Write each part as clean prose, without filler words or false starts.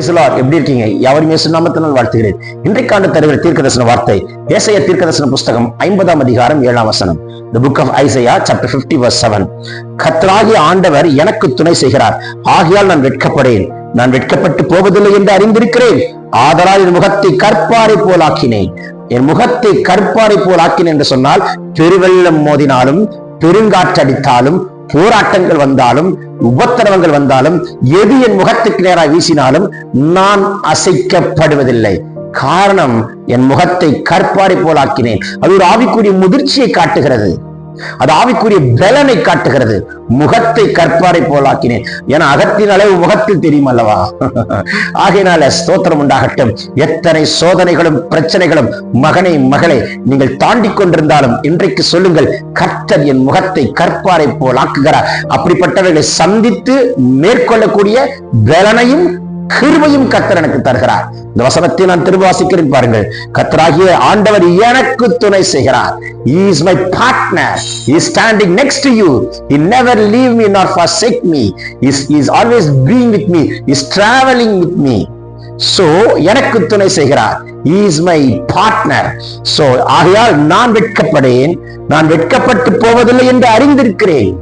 எப்படி இருக்கீங்க? யாவரும் இயேசு நாமத்தினால் வாழ்த்துகிறேன். இன்றைக்காண்டு தருகிற தீர்க்கதரிசன வார்த்தை ஏசாயா தீர்க்கதரிசன புஸ்தகம் 50ஆம் அதிகாரம் 7ஆம் வசனம். The book of Isaiah chapter 50 verse 7. கர்த்தராகிய ஆண்டவர் எனக்கு துணை செய்கிறார், ஆகையால் நான் வெட்கப்படேன். நான் வெட்கப்பட்டு போவதில்லை என்று அறிந்திருக்கிறேன். ஆதலால் என் முகத்தை கற்பாரை போல் ஆக்கினேன். என் முகத்தை கற்பாரை போல் ஆக்கினேன் என்று சொன்னால், பெருவெள்ளம் மோதினாலும், பெருங்காற்றடித்தாலும், போராட்டங்கள் வந்தாலும், உபத்திரவங்கள் வந்தாலும், எது என் முகத்துக்கு நேராக வீசினாலும் நான் அசைக்கப்படுவதில்லை. காரணம், என் முகத்தை கற்பாரை போலாக்கினேன். அது ஒரு ஆவிக்குரிய முதிர்ச்சியை காட்டுகிறது, அது ஆவிக்குரிய பலனை காட்டுகிறது. முகத்தை கற்பாரை போலாக்கினேன். ஏன்னா அகத்தின் அளவு முகத்தில் தெரியும் அல்லவா? ஆகையினால ஸ்தோத்திரம் உண்டாகட்டும். எத்தனை சோதனைகளும் பிரச்சனைகளும் மகனை மகளே நீங்கள் தாண்டி கொண்டிருந்தாலும் இன்றைக்கு சொல்லுங்கள், கர்த்தர் என் முகத்தை கற்பாரை போல் ஆக்குகிறார். அப்படிப்பட்டவர்களை சந்தித்து மேற்கொள்ளக்கூடிய பலனையும் கிருபையும் கர்த்தர் எனக்கு தருகிறார். இந்த வசனத்தை நான் திரும்ப வாசிக்கிறேன் பாருங்கள். கர்த்தராகிய ஆண்டவர் எனக்கு துணை செய்கிறார். He is my partner. He is standing next to you. He never leave me nor forsake me. He is always being with me. He is traveling with me. So எனக்கு துணை செய்கிறார். He is my partner. So ஆகையால் நான் வெட்கப்படேன். நான் வெட்கப்பட்டு போவதில்லை என்று அறிந்திருக்கிறேன்.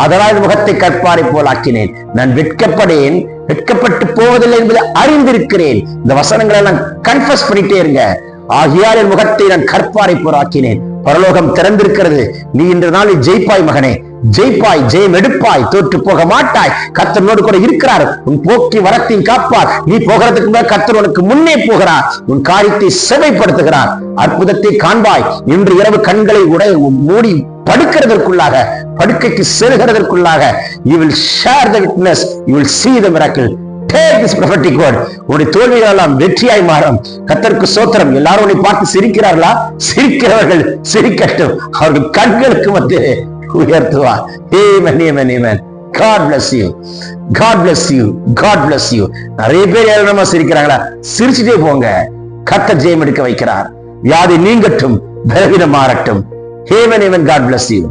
அதனால் முகத்தை கற்பாரை போல் ஆக்கினேன். நான் வெட்கப்படேன், வெட்கப்பட்டு போவதில்லை என்பதை அறிந்திருக்கிறேன். இந்த வசனங்களை எல்லாம் கன்ஃபஸ் பண்ணிட்டே இருங்க. ஆகியால் என் முகத்தை நான் கற்பாரை போல் ஆக்கினேன். பரலோகம் திறந்திருக்கிறது. நீ இன்று நாளில் ஜெயிப்பாய் மகனே, ஜெயிப்பாய், ஜெயம் எடுப்பாய், தோற்று போக மாட்டாய். கர்த்தரோடு கூட இருக்கிறார். உன் போக்கி வரத்தையும் காப்பார். நீ போகிறதுக்கு மேல் கர்த்தர் உனக்கு முன்னே போகிறார். உன் காரியத்தை செவைப்படுத்துகிறார். அற்புதத்தை காண்பாய். இன்று இரவு கண்களை மூடி படுக்கிறதற்குள்ளாக, படுக்கைக்கு செல்கிறதற்குள்ளாக you will share the witness, you will see the miracle. Take this prophetic word. உன்னுடைய தோல்விகள் எல்லாம் வெற்றியாய் மாறும். கர்த்தருக்கு ஸ்தோத்திரம். எல்லாரும் உன்னை பார்த்து சிரிக்கிறார்களா? சிரிக்கிறவர்கள் சிரிக்கட்டும். அவர்கள் கண்களுக்கு மத்தியே உயர்த்துவார். Amen, amen, amen. God bless you. God bless you. God bless you. நிறைய பேர் ஏளனமா சிரிக்கிறாங்களா? சிரிச்சுட்டே போங்க. கர்த்தர் ஜெயம் எடுக்க வைக்கிறார். வியாதி நீங்கட்டும், பலவீனம் மாறட்டும். Amen, amen. God bless you.